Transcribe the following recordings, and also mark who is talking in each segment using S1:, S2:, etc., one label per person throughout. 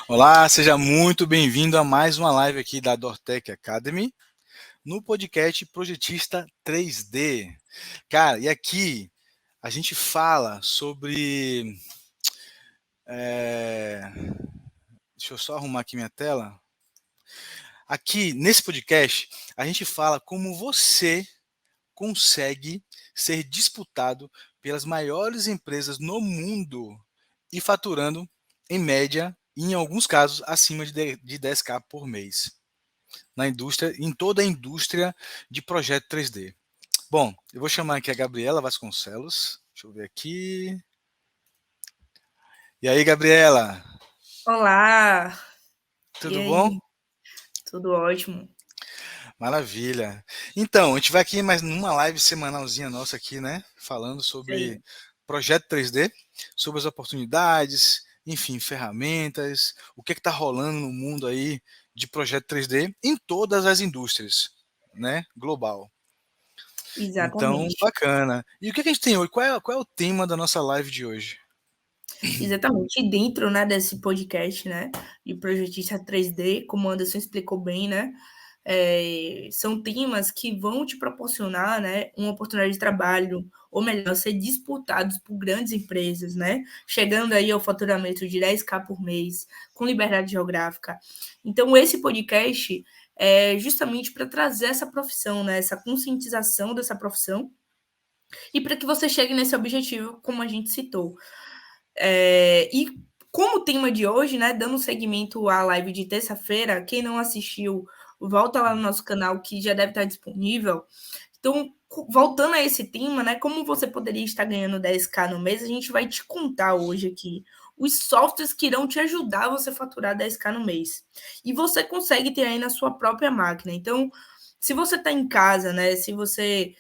S1: Olá, seja muito bem-vindo a mais uma live aqui da Dortec Academy, no podcast Projetista 3D. Cara, e aqui a gente fala sobre... Deixa eu só arrumar aqui minha tela. Aqui, nesse podcast, a gente fala como você consegue ser disputado pelas maiores empresas no mundo e faturando, em média, em alguns casos, acima de 10K por mês. Na indústria, em toda a indústria de projeto 3D. Bom, eu vou chamar aqui a Gabriela Vasconcelos. Deixa eu ver aqui. E aí, Gabriela?
S2: Olá, e
S1: Tudo bom?
S2: aí? Tudo ótimo?
S1: Maravilha. Então, a gente vai aqui mais numa live semanalzinha nossa aqui, né? Falando sobre
S2: Sei.
S1: projeto 3D, sobre as oportunidades, enfim, ferramentas, o que está rolando no mundo aí de projeto 3D em todas as indústrias, né? Global. Então,
S2: Exatamente.
S1: bacana. E o que a gente tem hoje? Qual é o tema da nossa live de hoje?
S2: Exatamente. E dentro, né, desse podcast, né, de projetista 3D, como o Anderson explicou bem, né, são temas que vão te proporcionar, né, uma oportunidade de trabalho, ou melhor, ser disputados por grandes empresas, né, chegando aí ao faturamento de 10K por mês, com liberdade geográfica. Então, esse podcast é justamente para trazer essa profissão, né, essa conscientização dessa profissão, e para que você chegue nesse objetivo, como a gente citou. E como o tema de hoje, né, dando seguimento à live de terça-feira, quem não assistiu, volta lá no nosso canal que já deve estar disponível. Então, voltando a esse tema, né, como você poderia estar ganhando 10K no mês, a gente vai te contar hoje aqui os softwares que irão te ajudar a você faturar 10K no mês. E você consegue ter aí na sua própria máquina. Então, se você está em casa, né, se você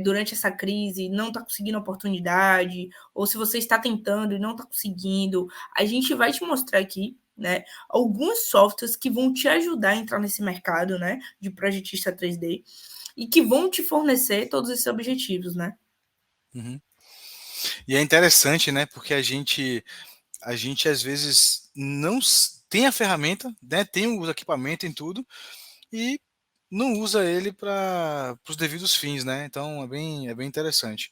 S2: durante essa crise não está conseguindo oportunidade, ou se você está tentando e não está conseguindo, a gente vai te mostrar aqui, né, alguns softwares que vão te ajudar a entrar nesse mercado, né, de projetista 3D e que vão te fornecer todos esses objetivos, né?
S1: Uhum. E é interessante, né? Porque a gente às vezes não tem a ferramenta, né? Tem o equipamento em tudo e não usa ele para os devidos fins, né? Então é bem interessante.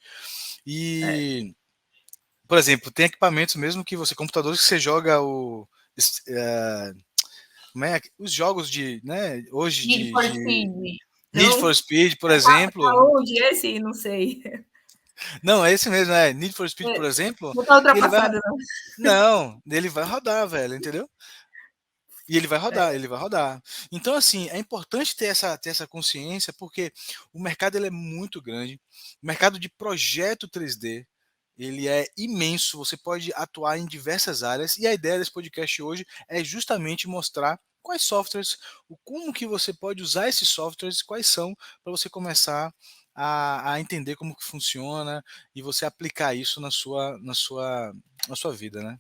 S2: É.
S1: E, por exemplo, tem equipamentos mesmo que computadores que você joga como é, os jogos de, né? Hoje
S2: Need for
S1: de
S2: Speed.
S1: Need
S2: Não?
S1: for Speed, por
S2: Tá
S1: exemplo.
S2: onde esse? Não sei.
S1: Não, é esse mesmo, é Need for Speed, por exemplo.
S2: Não tá
S1: E ele vai,
S2: ultrapassado, não.
S1: não, ele vai rodar, velho, entendeu? E ele vai rodar,
S2: É,
S1: ele vai rodar. Então, assim, é importante ter essa consciência, porque o mercado ele é muito grande. O mercado de projeto 3D, ele é imenso. Você pode atuar em diversas áreas. E a ideia desse podcast hoje é justamente mostrar quais softwares, como que você pode usar esses softwares, quais são, para você começar a entender como que funciona e você aplicar isso na sua vida, né?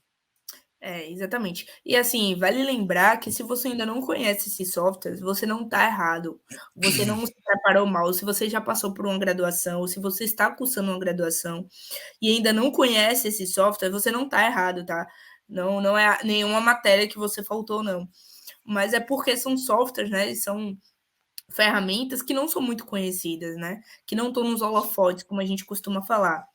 S2: exatamente. E assim, vale lembrar que se você ainda não conhece esses softwares, você não está errado. Você não se preparou mal. Se você já passou por uma graduação, ou se você está cursando uma graduação e ainda não conhece esse software, você não está errado, tá? Não, não é nenhuma matéria que você faltou, não. Mas é porque são softwares, né? São ferramentas que não são muito conhecidas, né? Que não estão nos holofotes, como a gente costuma falar.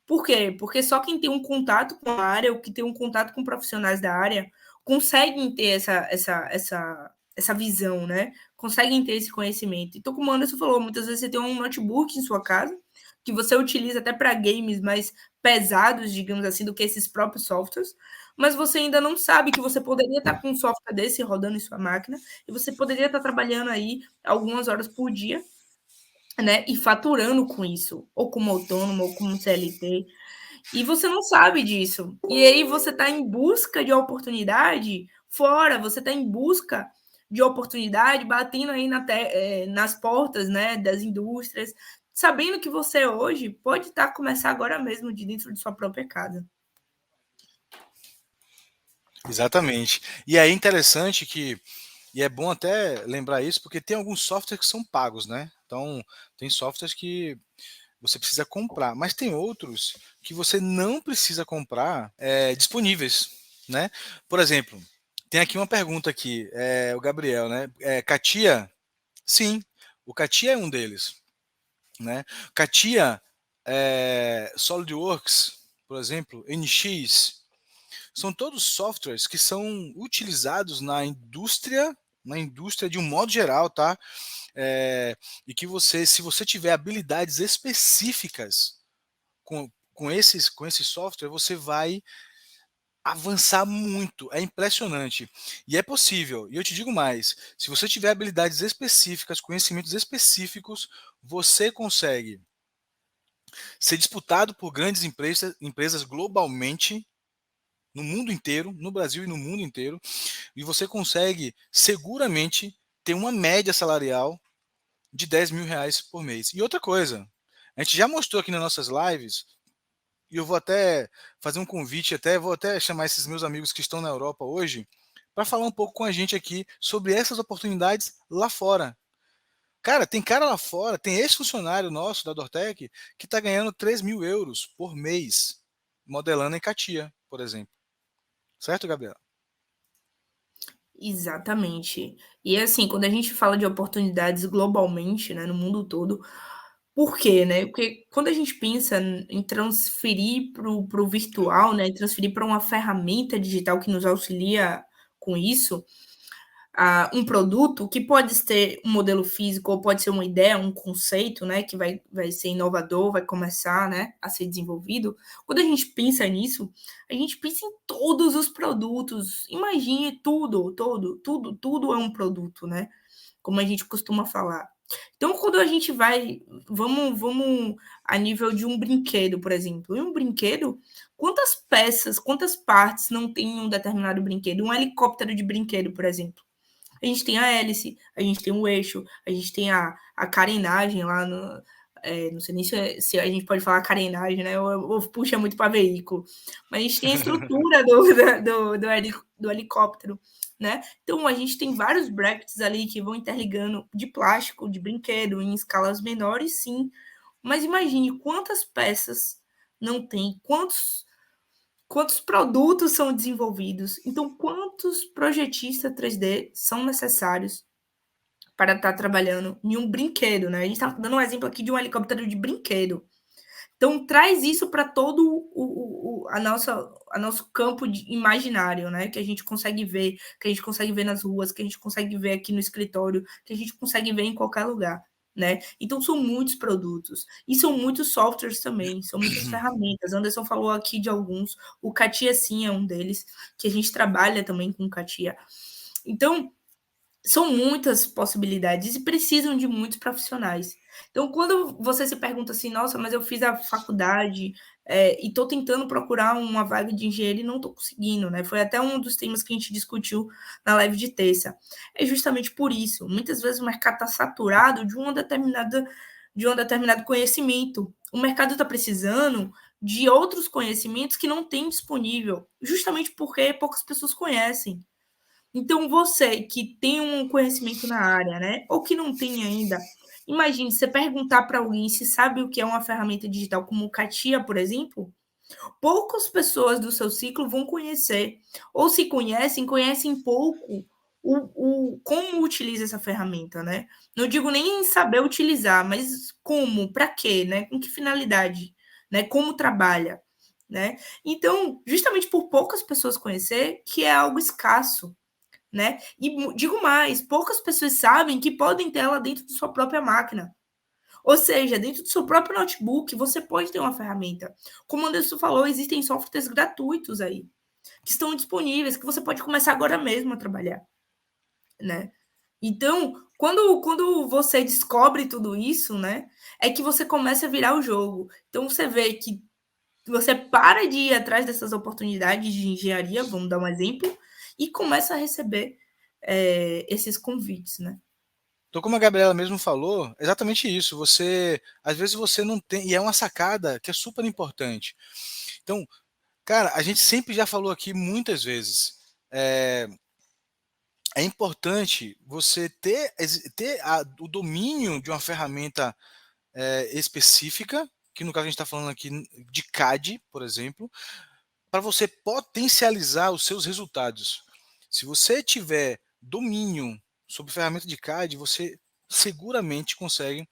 S2: Por quê? Porque só quem tem um contato com a área, ou que tem um contato com profissionais da área, conseguem ter essa visão, né? Conseguem ter esse conhecimento. Então, como o Anderson falou, muitas vezes você tem um notebook em sua casa, que você utiliza até para games mais pesados, digamos assim, do que esses próprios softwares, mas você ainda não sabe que você poderia estar com um software desse rodando em sua máquina, e você poderia estar trabalhando aí algumas horas por dia, né? E faturando com isso, ou como autônomo, ou como CLT. E você não sabe disso. E aí você está em busca de oportunidade fora, você está em busca de oportunidade, batendo aí nas portas, né, das indústrias, sabendo que você hoje pode estar começar agora mesmo de dentro de sua própria casa.
S1: Exatamente. E é interessante que, e é bom até lembrar isso, porque tem alguns softwares que são pagos, né? Então, tem softwares que você precisa comprar, mas tem outros que você não precisa comprar disponíveis, né? Por exemplo, Tem aqui uma pergunta aqui, o Gabriel, né? CATIA? Sim, o CATIA é um deles, né? CATIA, SolidWorks, por exemplo, NX, são todos softwares que são utilizados na indústria de um modo geral, tá? E que você, se você tiver habilidades específicas com esse software, você vai avançar muito, é impressionante. E é possível. E eu te digo mais, se você tiver habilidades específicas, conhecimentos específicos, você consegue ser disputado por grandes empresas globalmente, no mundo inteiro, no Brasil e no mundo inteiro, e você consegue seguramente ter uma média salarial de R$ 10.000 por mês. E outra coisa, a gente já mostrou aqui nas nossas lives, e eu vou até fazer um convite, vou até chamar esses meus amigos que estão na Europa hoje, para falar um pouco com a gente aqui sobre essas oportunidades lá fora. Cara, tem cara lá fora, tem ex-funcionário nosso da Dortec que está ganhando 3.000 euros por mês, modelando em CATIA, por exemplo. Certo, Gabriel?
S2: Exatamente. E assim, quando a gente fala de oportunidades globalmente, né, no mundo todo, por quê, né? Porque quando a gente pensa em transferir para o virtual, né, transferir para uma ferramenta digital que nos auxilia com isso, um produto que pode ser um modelo físico ou pode ser uma ideia, um conceito, né, que vai ser inovador, vai começar, né, a ser desenvolvido. Quando a gente pensa nisso, a gente pensa em todos os produtos. Imagine tudo é um produto, né? Como a gente costuma falar. Então, quando a gente vai, vamos a nível de um brinquedo, por exemplo. Em um brinquedo, quantas peças, quantas partes não tem em um determinado brinquedo? Um helicóptero de brinquedo, por exemplo. A gente tem a hélice, a gente tem o eixo, a gente tem a carenagem lá no. Não sei nem se a gente pode falar carenagem, né? Ou puxa muito para veículo. Mas a gente tem a estrutura do helicóptero, né? Então a gente tem vários brackets ali que vão interligando de plástico, de brinquedo, em escalas menores, sim. Mas imagine quantas peças não tem, quantos produtos são desenvolvidos. Então, quantos projetistas 3D são necessários para estar trabalhando em um brinquedo, né? A gente está dando um exemplo aqui de um helicóptero de brinquedo. Então, traz isso para todo a nosso campo imaginário, né? Que a gente consegue ver, que a gente consegue ver nas ruas, que a gente consegue ver aqui no escritório, que a gente consegue ver em qualquer lugar. Né? Então são muitos produtos e são muitos softwares também, são muitas ferramentas. Anderson falou aqui de alguns, o CATIA sim é um deles, que a gente trabalha também com o CATIA. Então, são muitas possibilidades e precisam de muitos profissionais. Então, quando você se pergunta assim, nossa, mas eu fiz a faculdade e estou tentando procurar uma vaga de engenheiro e não estou conseguindo, né? Foi até um dos temas que a gente discutiu na live de terça. É justamente por isso. Muitas vezes o mercado está saturado de um determinado conhecimento. O mercado está precisando de outros conhecimentos que não tem disponível, justamente porque poucas pessoas conhecem. Então, você que tem um conhecimento na área, né, ou que não tem ainda, imagine você perguntar para alguém se sabe o que é uma ferramenta digital como o CATIA, por exemplo, poucas pessoas do seu ciclo vão conhecer, ou se conhecem, conhecem pouco como utiliza essa ferramenta, né? Não digo nem em saber utilizar, mas como, para quê, né? Com que finalidade, né? Como trabalha, né? Então, justamente por poucas pessoas conhecer, que é algo escasso, né? E digo mais, poucas pessoas sabem que podem ter ela dentro de sua própria máquina. Ou seja, dentro do seu próprio notebook, você pode ter uma ferramenta. Como o Anderson falou, existem softwares gratuitos aí, que estão disponíveis, que você pode começar agora mesmo a trabalhar, né? Então, quando você descobre tudo isso, né, é que você começa a virar o jogo. Então, você vê que você para de ir atrás dessas oportunidades de engenharia, vamos dar um exemplo, e começa a receber esses convites, né?
S1: Então, como a Gabriela mesmo falou, exatamente isso. Às vezes você não tem, e é uma sacada que é super importante. Então, cara, a gente sempre já falou aqui muitas vezes. É importante você ter o domínio de uma ferramenta específica, que no caso a gente está falando aqui de CAD, por exemplo, para você potencializar os seus resultados. Se você tiver domínio sobre ferramenta de CAD, você seguramente consegue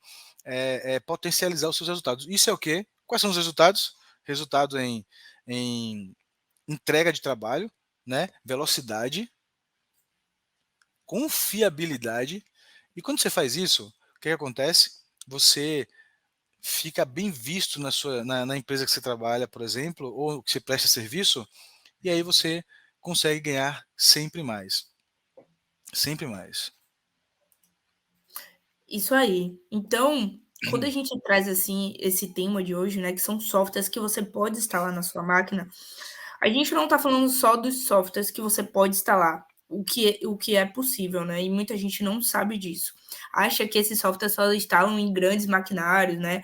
S1: potencializar os seus resultados. Isso é o quê? Quais são os resultados? Resultados em entrega de trabalho, né? Velocidade, confiabilidade. E quando você faz isso, o que acontece? Você fica bem visto na empresa que você trabalha, por exemplo, ou que você presta serviço, e aí você consegue ganhar sempre mais. Sempre mais.
S2: Isso aí. Então, quando a gente traz, assim, esse tema de hoje, né, que são softwares que você pode instalar na sua máquina, a gente não está falando só dos softwares que você pode instalar, o que é possível, né? E muita gente não sabe disso. Acha que esses softwares só instalam em grandes maquinários, né?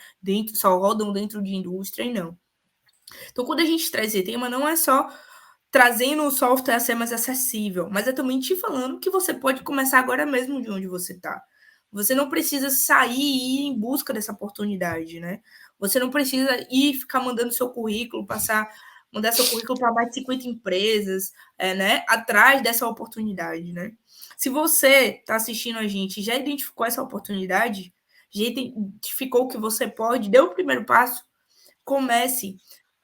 S2: Só rodam dentro de indústria, e não. Então, quando a gente traz esse tema, não é só trazendo o software a ser mais acessível, mas é também te falando que você pode começar agora mesmo de onde você está. Você não precisa sair e ir em busca dessa oportunidade, né? Você não precisa ir ficar mandando seu currículo, mandar seu currículo para mais de 50 empresas, né? Atrás dessa oportunidade, né? Se você está assistindo a gente e já identificou essa oportunidade, já identificou o que você pode, deu o primeiro passo, comece,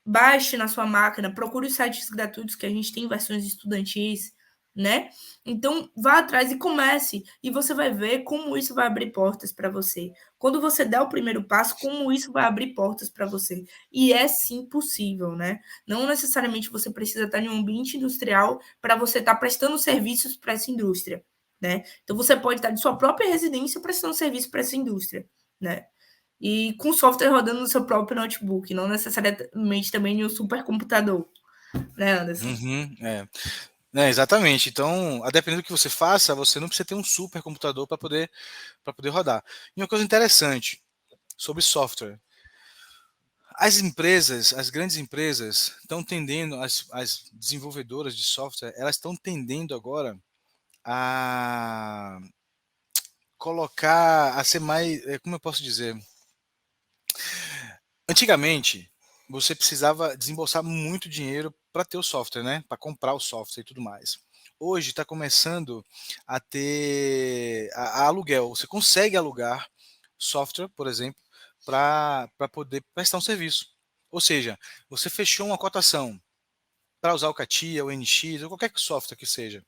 S2: baixe na sua máquina, procure os sites gratuitos que a gente tem versões estudantis, né? Então, vá atrás e comece, e você vai ver como isso vai abrir portas para você. Quando você der o primeiro passo, como isso vai abrir portas para você. E é sim possível, né? Não necessariamente você precisa estar em um ambiente industrial para você estar prestando serviços para essa indústria, né? Então, você pode estar de sua própria residência prestando serviço para essa indústria, né? E com software rodando no seu próprio notebook, não necessariamente também em um supercomputador, né, Anderson?
S1: Uhum, exatamente. Então, a depender do que você faça, você não precisa ter um super computador para poder rodar. E uma coisa interessante sobre software. As grandes empresas estão tendendo, as desenvolvedoras de software, elas estão tendendo agora a colocar, a ser mais, como eu posso dizer? Antigamente, você precisava desembolsar muito dinheiro para ter o software, né? Para comprar o software e tudo mais. Hoje está começando a ter a aluguel. Você consegue alugar software, por exemplo, para poder prestar um serviço. Ou seja, você fechou uma cotação para usar o CATIA, o NX, ou qualquer software que seja.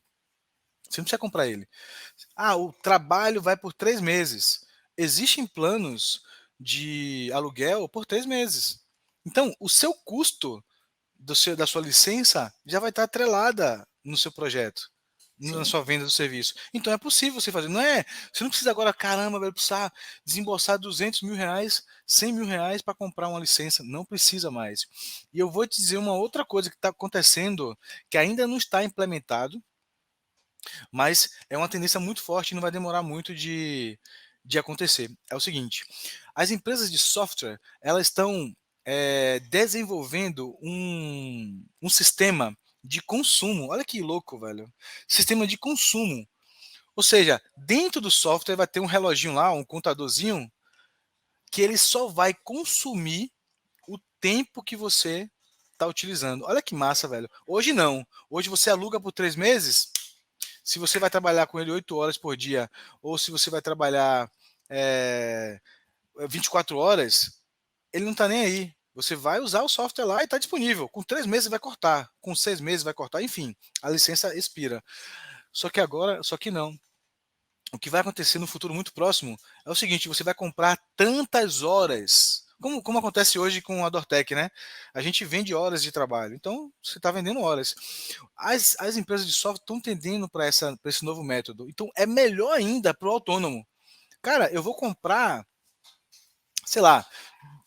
S1: Você não precisa comprar ele. Ah, o trabalho vai por 3 meses. Existem planos de aluguel por 3 meses. Então, o seu custo da sua licença já vai estar atrelada no seu projeto, na
S2: Sim.
S1: sua venda do serviço. Então é possível você fazer. Não é, você não precisa agora, caramba, vai precisar desembolsar 200 mil reais, 100 mil reais para comprar uma licença. Não precisa mais. E eu vou te dizer uma outra coisa que está acontecendo, que ainda não está implementado, mas é uma tendência muito forte e não vai demorar muito de acontecer. É o seguinte, as empresas de software, elas estão desenvolvendo um sistema de consumo. Olha que louco, velho. Sistema de consumo. Ou seja, dentro do software vai ter um reloginho lá, um contadorzinho, que ele só vai consumir o tempo que você está utilizando. Olha que massa, velho. Hoje não. Hoje você aluga por 3 meses, se você vai trabalhar com ele 8 horas por dia, ou se você vai trabalhar é, 24 horas, ele não está nem aí. Você vai usar o software lá e está disponível. Com 3 meses vai cortar, com 6 meses vai cortar, enfim, a licença expira. Só que agora, só que não. O que vai acontecer no futuro muito próximo é o seguinte: você vai comprar tantas horas, como acontece hoje com a Dortec, né? A gente vende horas de trabalho, então você está vendendo horas. As empresas de software estão tendendo para esse novo método. Então é melhor ainda para o autônomo. Cara, eu vou comprar, sei lá,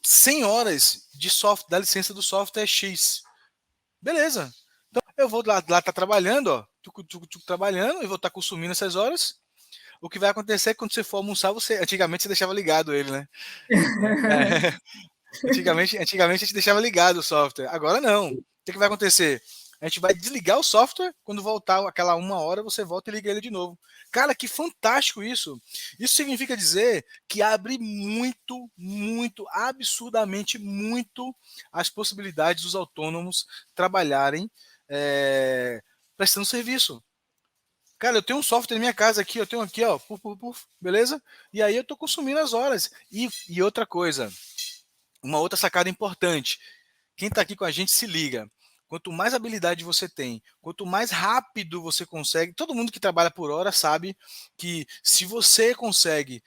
S1: 100 horas de software, da licença do software X. Beleza. Então eu vou lá tá trabalhando, ó, trabalhando, eu vou estar consumindo essas horas. O que vai acontecer é que quando você for almoçar, antigamente você deixava ligado ele, né? Antigamente a gente deixava ligado o software. Agora não. O que vai acontecer? A gente vai desligar o software, quando voltar aquela 1 hora, você volta e liga ele de novo. Cara, que fantástico isso! Isso significa dizer que abre muito, muito, absurdamente muito as possibilidades dos autônomos trabalharem prestando serviço. Cara, eu tenho um software na minha casa aqui, eu tenho aqui, ó, beleza? E aí eu tô consumindo as horas. E outra coisa, uma outra sacada importante. Quem está aqui com a gente se liga. Quanto mais habilidade você tem, quanto mais rápido você consegue, todo mundo que trabalha por hora sabe que se você consegue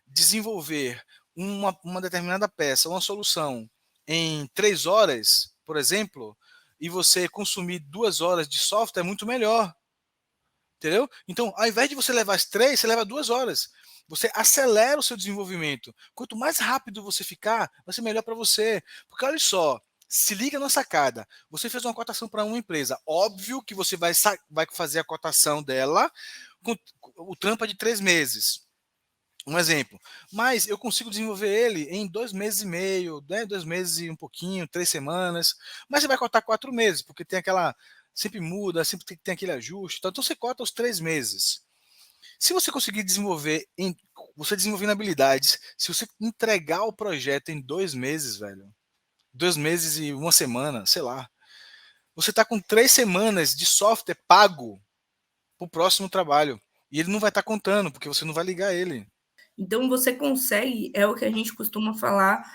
S1: desenvolver uma determinada peça, uma solução em 3 horas, por exemplo, e você consumir 2 horas de software, é muito melhor. Entendeu? Então, ao invés de você levar as 3, você leva 2 horas. Você acelera o seu desenvolvimento. Quanto mais rápido você ficar, vai ser melhor para você. Porque olha só, se liga na sacada. Você fez uma cotação para uma empresa. Óbvio que você vai fazer a cotação dela com o trampo de 3 meses. Um exemplo. Mas eu consigo desenvolver ele em 2 meses e meio, né? 2 meses e um pouquinho, 3 semanas. Mas você vai cotar 4 meses, porque tem aquela. Sempre muda, sempre tem aquele ajuste. Então você cota os 3 meses. Se você conseguir desenvolver, você desenvolvendo habilidades, se você entregar o projeto em 2 meses, velho, 2 meses e uma semana, sei lá, você está com 3 semanas de software pago para o próximo trabalho. E ele não vai estar contando, porque você não vai ligar ele.
S2: Então você consegue, é o que a gente costuma falar,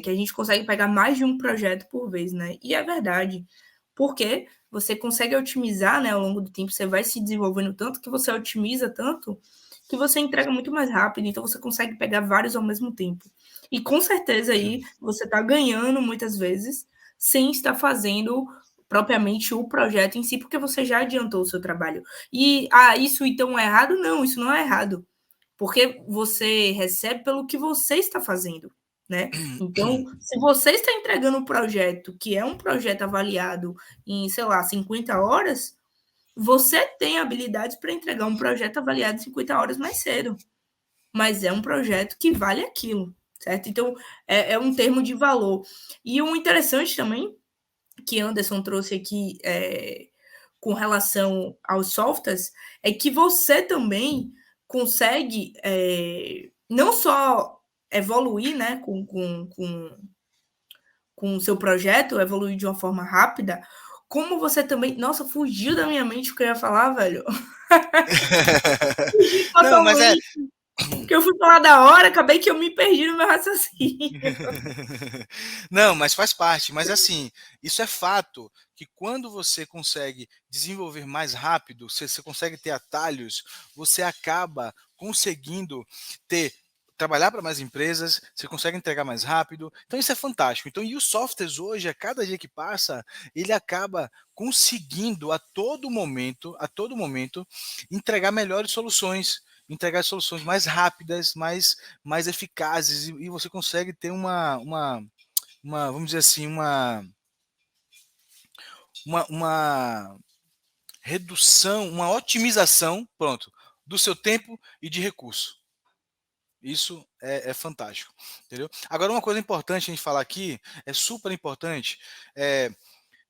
S2: que a gente consegue pegar mais de um projeto por vez, né? E é verdade, porque você consegue otimizar, né, ao longo do tempo, você vai se desenvolvendo tanto que você otimiza tanto que você entrega muito mais rápido, então você consegue pegar vários ao mesmo tempo. E com certeza aí você está ganhando muitas vezes sem estar fazendo propriamente o projeto em si, porque você já adiantou o seu trabalho. E isso então é errado? Não, isso não é errado, porque você recebe pelo que você está fazendo, né? Então, se você está entregando um projeto que é um projeto avaliado em, sei lá, 50 horas, você tem habilidades para entregar um projeto avaliado em 50 horas mais cedo. Mas é um projeto que vale aquilo, certo? Então, é um termo de valor. E o interessante também, que Anderson trouxe aqui com relação aos softwares, é que você também consegue não só evoluir, né, com o seu projeto, evoluir de uma forma rápida, como você também. Nossa, fugiu da minha mente o que eu ia falar, velho. Fugiu
S1: Não, mas é.
S2: totalmente. Porque eu fui falar da hora, acabei que eu me perdi no meu raciocínio.
S1: Não, mas faz parte. Mas assim, isso é fato que quando você consegue desenvolver mais rápido, você consegue ter atalhos, você acaba conseguindo ter trabalhar para mais empresas, você consegue entregar mais rápido. Então isso é fantástico. Então, e os softwares hoje, a cada dia que passa, ele acaba conseguindo a todo momento, entregar melhores soluções, entregar soluções mais rápidas, mais eficazes, e você consegue ter vamos dizer assim, uma redução, uma otimização, pronto, do seu tempo e de recurso. Isso é fantástico, entendeu? Agora, uma coisa importante a gente falar aqui, é super importante,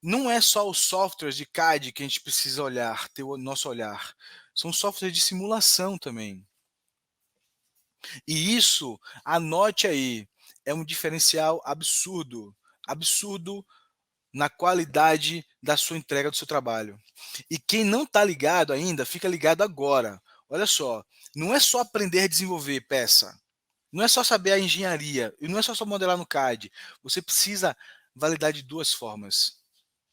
S1: não é só os softwares de CAD que a gente precisa olhar, ter o nosso olhar, são softwares de simulação também. E isso, anote aí, é um diferencial absurdo, absurdo na qualidade da sua entrega do seu trabalho. E quem não está ligado ainda, fica ligado agora. Olha só, não é só aprender a desenvolver peça, não é só saber a engenharia, e não é só modelar no CAD. Você precisa validar de duas formas.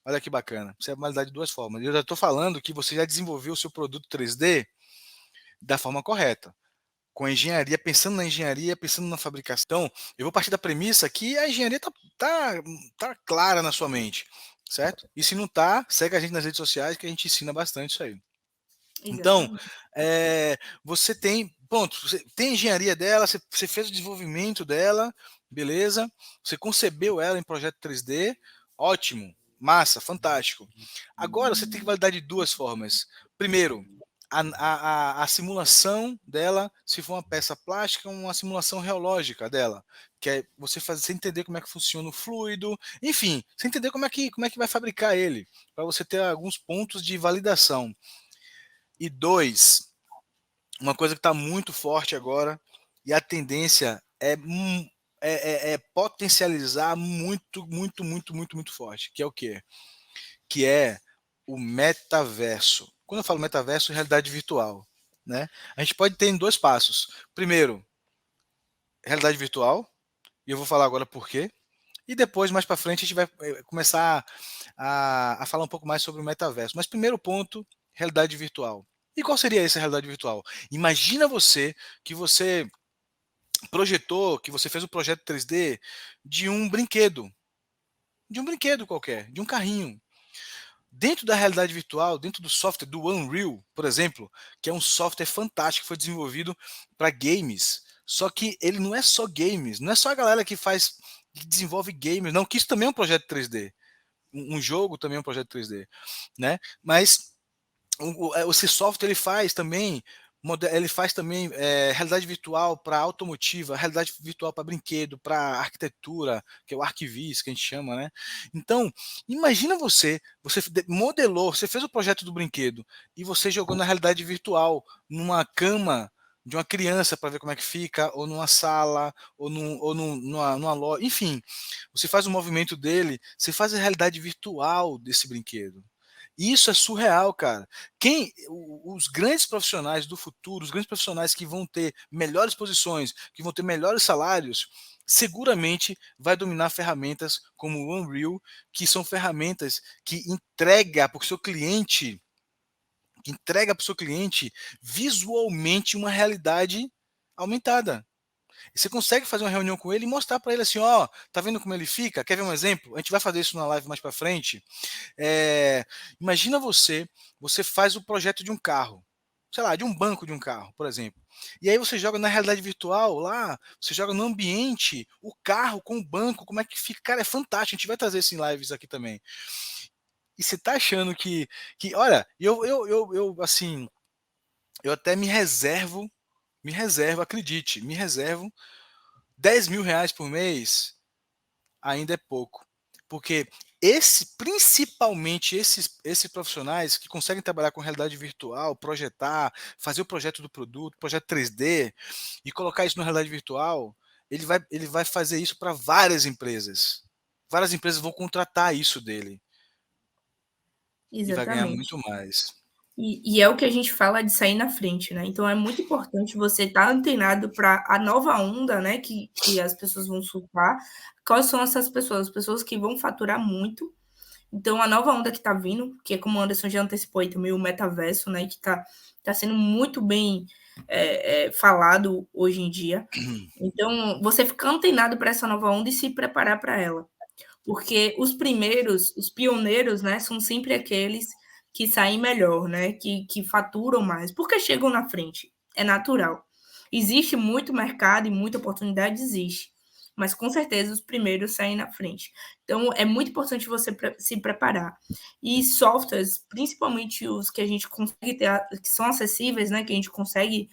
S1: Olha que bacana, você validar de duas formas. Eu já estou falando que você já desenvolveu o seu produto 3D da forma correta, com a engenharia, pensando na engenharia, pensando na fabricação. Eu vou partir da premissa que a engenharia tá clara na sua mente, certo? E se não tá, segue a gente nas redes sociais que a gente ensina bastante isso aí. Então,
S2: Exatamente.
S1: você tem, pronto, você tem a engenharia dela, você fez o desenvolvimento dela, beleza? Você concebeu ela em projeto 3D, ótimo, massa, fantástico. Agora você tem que validar de duas formas. Primeiro, a simulação dela, se for uma peça plástica, uma simulação reológica dela, que é você entender como é que funciona o fluido, enfim, você entender como é que vai fabricar ele, para você ter alguns pontos de validação. E dois, uma coisa que está muito forte agora, e a tendência é potencializar muito, muito, muito, muito, muito forte, que é o quê? Que é o metaverso. quando eu falo metaverso, realidade virtual, né? A gente pode ter em 2 passos. Primeiro, realidade virtual, e eu vou falar agora por quê. E depois, mais para frente, a gente vai começar a falar um pouco mais sobre o metaverso. Mas primeiro ponto, realidade virtual. E qual seria essa realidade virtual? Imagina que você projetou, que você fez um projeto 3D de um brinquedo qualquer, de um carrinho. Dentro da realidade virtual, dentro do software do Unreal, por exemplo, que é um software fantástico que foi desenvolvido para games. Só que ele não é só games, não é só a galera que desenvolve games, não, que isso também é um projeto 3D. Um jogo também é um projeto 3D, né? Mas esse software ele faz também realidade virtual para automotiva, realidade virtual para brinquedo, para arquitetura, que é o ArcVis que a gente chama, né? Então, imagina você modelou, você fez o projeto do brinquedo e você jogou na realidade virtual numa cama de uma criança para ver como é que fica, ou numa sala, numa loja, enfim, você faz o movimento dele, você faz a realidade virtual desse brinquedo. Isso é surreal, cara. Os grandes profissionais do futuro, os grandes profissionais que vão ter melhores posições, que vão ter melhores salários, seguramente vai dominar ferramentas como o Unreal, que são ferramentas que entrega para o seu cliente visualmente uma realidade aumentada. E você consegue fazer uma reunião com ele e mostrar para ele assim, ó, tá vendo como ele fica? Quer ver um exemplo? A gente vai fazer isso na live mais para frente. É, imagina você faz o projeto de um carro, sei lá, de um banco de um carro, por exemplo. E aí você joga na realidade virtual lá, você joga no ambiente, o carro com o banco, como é que fica? Cara, é fantástico. A gente vai trazer isso em lives aqui também. E você tá achando olha, assim, eu até acredite, me reservo R$ 10.000 por mês ainda é pouco. Porque principalmente esses profissionais que conseguem trabalhar com realidade virtual, projetar, fazer o projeto do produto, projeto 3D e colocar isso na realidade virtual, ele vai fazer isso para várias empresas. Várias empresas vão contratar isso dele e vai ganhar
S2: Exatamente.
S1: muito mais.
S2: E é o que a gente fala de sair na frente, né? Então é muito importante você estar antenado para a nova onda, né? Que as pessoas vão surfar. Quais são essas pessoas? As pessoas que vão faturar muito. Então, a nova onda que está vindo, que é como o Anderson já antecipou aí também, o metaverso, né? Que tá sendo muito bem falado hoje em dia. Então, você ficar antenado para essa nova onda e se preparar para ela. Porque os primeiros, os pioneiros, né, são sempre aqueles que saem melhor, né, que faturam mais, porque chegam na frente. É natural. Existe muito mercado e muita oportunidade, existe. Mas com certeza os primeiros saem na frente. Então é muito importante você se preparar. E softwares, principalmente os que a gente consegue ter, que são acessíveis, né, que a gente consegue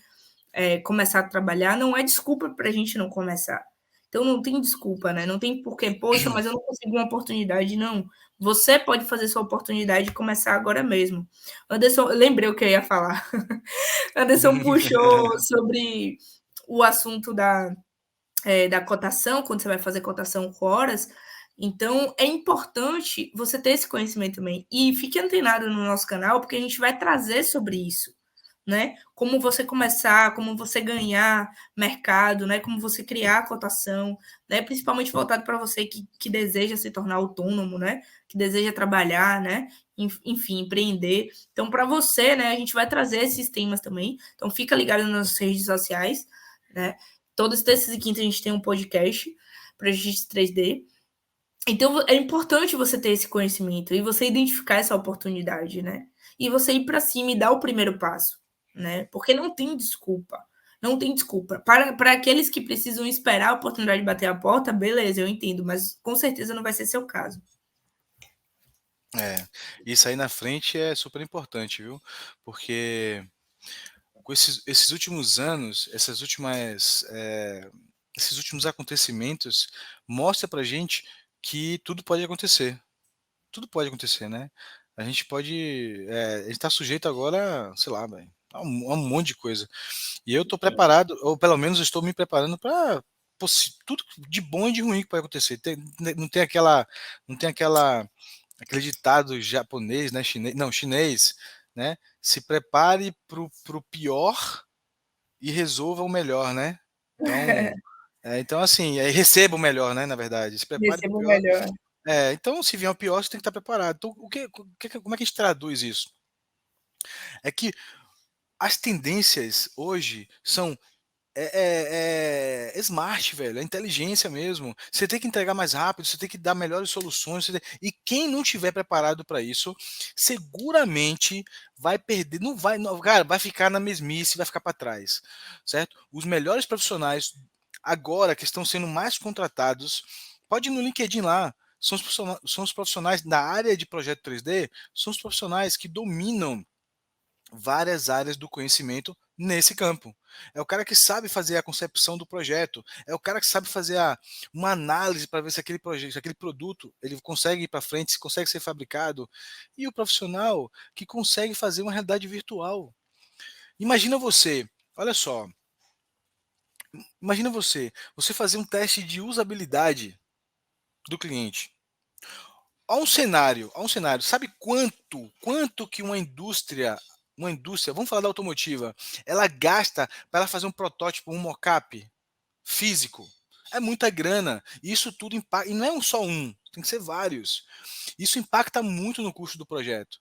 S2: começar a trabalhar, não é desculpa para a gente não começar. Então não tem desculpa, né? Não tem porquê, poxa, mas eu não consigo uma oportunidade, não. Você pode fazer sua oportunidade e começar agora mesmo. Anderson, eu lembrei o que eu ia falar. Anderson puxou sobre o assunto da cotação, quando você vai fazer cotação com horas. Então, é importante você ter esse conhecimento também. E fique antenado no nosso canal, porque a gente vai trazer sobre isso, né? Como você começar, como você ganhar mercado, né? Como você criar a cotação, né? Principalmente voltado para você que deseja se tornar autônomo, né? Que deseja trabalhar, né? Enfim, empreender. Então, para você, né? A gente vai trazer esses temas também. Então, fica ligado nas redes sociais, né? Todas terças e quintas a gente tem um podcast para registro 3D. Então, é importante você ter esse conhecimento e você identificar essa oportunidade, né? E você ir para cima e dar o primeiro passo, né? Porque não tem desculpa. Não tem desculpa. Para aqueles que precisam esperar a oportunidade de bater a porta, beleza, eu entendo, mas com certeza não vai ser seu caso.
S1: É, isso aí na frente é super importante, viu? Porque com esses últimos anos, esses últimos acontecimentos, mostra pra gente que tudo pode acontecer. Tudo pode acontecer, né? A gente pode. A gente tá sujeito agora, sei lá, velho, a um monte de coisa. E eu tô preparado, ou pelo menos eu estou me preparando para tudo de bom e de ruim que pode acontecer. Não tem aquele ditado japonês, né? Chinês, não, chinês, né? Se prepare para o pior e resolva o melhor, né? Então assim, receba o melhor, né? Na verdade, se prepare para o
S2: Recebo o
S1: pior.
S2: melhor.
S1: Então, se vier o pior, você tem que estar preparado. Então, como é que a gente traduz isso? É que as tendências hoje são smart, velho, é inteligência mesmo. Você tem que entregar mais rápido, você tem que dar melhores soluções. E quem não tiver preparado para isso, seguramente vai perder, não vai, não, cara, vai ficar na mesmice, vai ficar para trás, certo? Os melhores profissionais agora que estão sendo mais contratados, pode ir no LinkedIn lá. São os profissionais da área de projeto 3D, são os profissionais que dominam várias áreas do conhecimento nesse campo. É o cara que sabe fazer a concepção do projeto, é o cara que sabe fazer uma análise para ver se aquele projeto, se aquele produto, ele consegue ir para frente, se consegue ser fabricado, e o profissional que consegue fazer uma realidade virtual. Imagina você, olha só, imagina você fazer um teste de usabilidade do cliente. Há um cenário, sabe quanto que uma indústria, vamos falar da automotiva, ela gasta para ela fazer um protótipo, um mockup físico? É muita grana. E isso tudo impacta, e não é só um, tem que ser vários. Isso impacta muito no custo do projeto.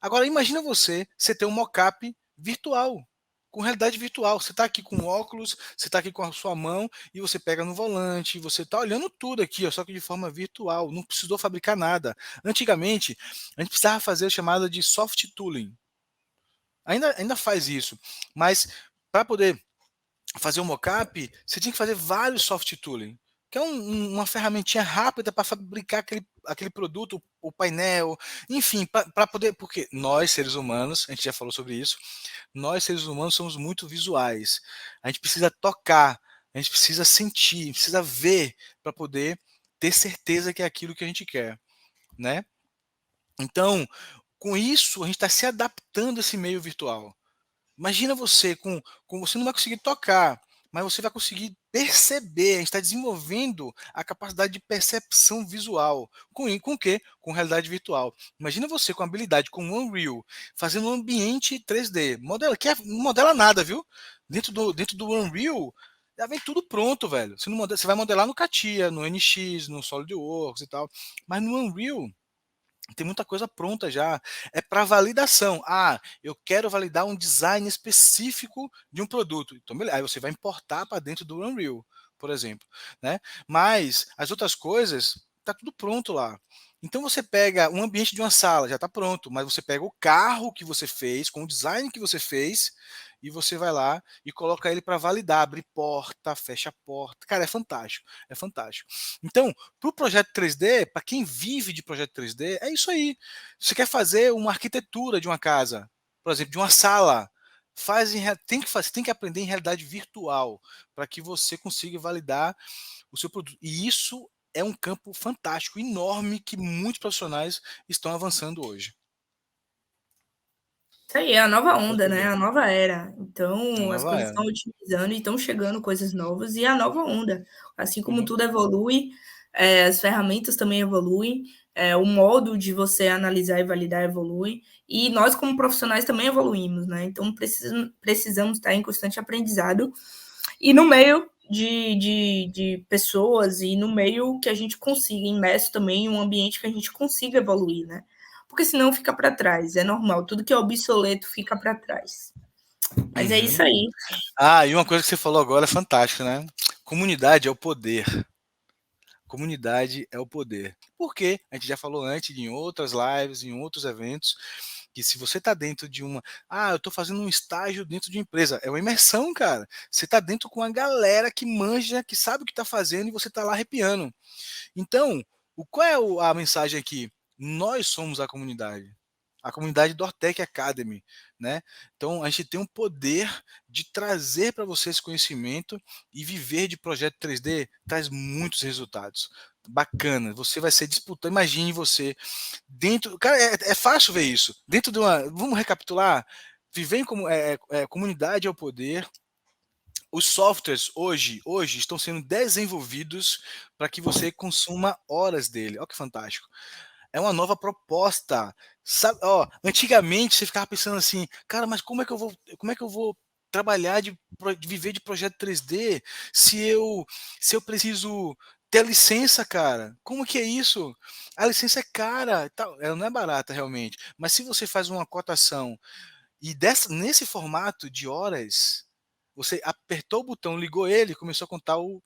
S1: Agora imagina você ter um mockup virtual, com realidade virtual. Você está aqui com óculos, você está aqui com a sua mão e você pega no volante, você está olhando tudo aqui, ó, só que de forma virtual. Não precisou fabricar nada. Antigamente, a gente precisava fazer a chamada de soft tooling. Ainda faz isso, mas para poder fazer um mockup, você tinha que fazer vários soft tooling, que é uma ferramentinha rápida para fabricar aquele produto, o painel, enfim, para poder, porque nós, seres humanos, a gente já falou sobre isso, nós, seres humanos, somos muito visuais. A gente precisa tocar, a gente precisa sentir, precisa ver para poder ter certeza que é aquilo que a gente quer, né? Então, com isso, a gente está se adaptando a esse meio virtual. Imagina você com você não vai conseguir tocar, mas você vai conseguir perceber. A gente está desenvolvendo a capacidade de percepção visual. Com o quê? Com realidade virtual. Imagina você com habilidade com o Unreal, fazendo um ambiente 3D. Modela, não modela nada, viu? Dentro do Unreal, já vem tudo pronto, velho. Você, não modela, você vai modelar no CATIA, no NX, no SolidWorks e tal. Mas no Unreal tem muita coisa pronta já. É para validação. Ah, eu quero validar um design específico de um produto. Então, beleza. Aí você vai importar para dentro do Unreal, por exemplo, né? Mas as outras coisas tá tudo pronto lá. Então você pega um ambiente de uma sala, já está pronto, mas você pega o carro que você fez, com o design que você fez, e você vai lá e coloca ele para validar, abre porta, fecha a porta. Cara, é fantástico, é fantástico. Então, para o projeto 3D, para quem vive de projeto 3D, é isso aí. Você quer fazer uma arquitetura de uma casa, por exemplo, de uma sala, tem que aprender em realidade virtual para que você consiga validar o seu produto. E isso é um campo fantástico, enorme, que muitos profissionais estão avançando hoje.
S2: Isso aí, é a nova onda, né,
S1: 3D.
S2: a nova era.
S1: É
S2: Então, as
S1: nova
S2: coisas
S1: era.
S2: estão otimizando e estão chegando coisas novas e é a nova onda. Assim como
S1: Uhum.
S2: tudo evolui, as ferramentas também evoluem, o modo de você analisar e validar evolui, e nós como profissionais também evoluímos, né, então precisamos estar em constante aprendizado e no meio de pessoas e no meio que a gente consiga, imerso também em um ambiente que a gente consiga evoluir, né? Porque senão fica para trás, é normal, tudo que é obsoleto fica para trás. Mas é isso
S1: Uhum.
S2: aí.
S1: E uma coisa que você falou agora é fantástica, né? Comunidade é o poder. Comunidade é o poder. Porque a gente já falou antes em outras lives, em outros eventos, que se você está dentro de uma. Eu estou fazendo um estágio dentro de uma empresa. É uma imersão, cara. Você está dentro com a galera que manja, que sabe o que está fazendo e você está lá arrepiando. Então, qual é a mensagem aqui? Nós somos a comunidade do Ortec Academy, né? Então a gente tem um poder de trazer para você esse conhecimento e viver de projeto 3D traz muitos resultados. Bacana, você vai ser disputado. Imagine você dentro. Cara, é fácil ver isso. Dentro de uma. Vamos recapitular. Viver em comunidade é o poder. Os softwares hoje estão sendo desenvolvidos para que você consuma horas dele. Olha que fantástico. É uma nova proposta. Sabe, ó, antigamente você ficava pensando assim, cara, mas como é que eu vou trabalhar de viver de projeto 3D se eu, se eu preciso ter a licença, cara? Como que é isso? A licença é cara, e tal. Ela não é barata realmente, mas se você faz uma cotação e nesse formato de horas, você apertou o botão, ligou ele, começou a contar o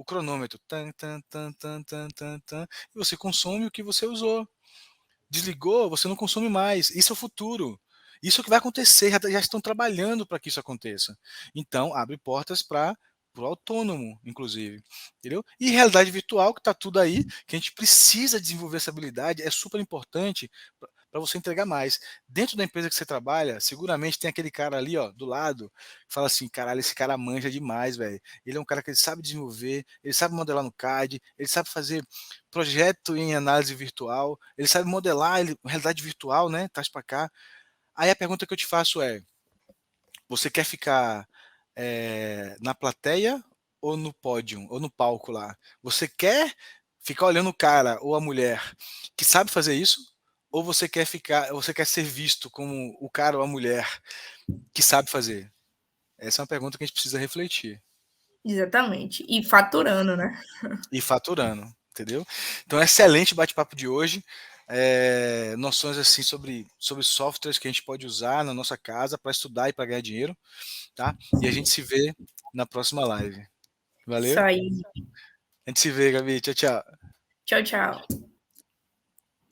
S1: cronômetro, tan, tan, tan, tan, tan, tan, tan, e você consome o que você usou. Desligou, você não consome mais. Isso é o futuro. Isso é o que vai acontecer. Já estão trabalhando para que isso aconteça. Então, abre portas para o autônomo, inclusive. Entendeu? E realidade virtual, que está tudo aí, que a gente precisa desenvolver essa habilidade, é super importante para você entregar mais. Dentro da empresa que você trabalha, seguramente tem aquele cara ali, ó, do lado, que fala assim: caralho, esse cara manja demais, velho. Ele é um cara que ele sabe desenvolver, ele sabe modelar no CAD, ele sabe fazer projeto em análise virtual, ele sabe modelar realidade virtual, né? Traz para cá. Aí a pergunta que eu te faço é: você quer ficar na plateia ou no pódio, ou no palco lá? Você quer ficar olhando o cara ou a mulher que sabe fazer isso? Ou você quer ser visto como o cara ou a mulher que sabe fazer? Essa é uma pergunta que a gente precisa refletir.
S2: Exatamente. E faturando, né?
S1: E faturando, entendeu? Então, excelente bate-papo de hoje. Noções assim sobre softwares que a gente pode usar na nossa casa para estudar e para ganhar dinheiro, tá? E a gente se vê na próxima live.
S2: Isso
S1: Valeu?
S2: aí.
S1: A gente se vê, Gabi. Tchau, tchau.
S2: Tchau, tchau.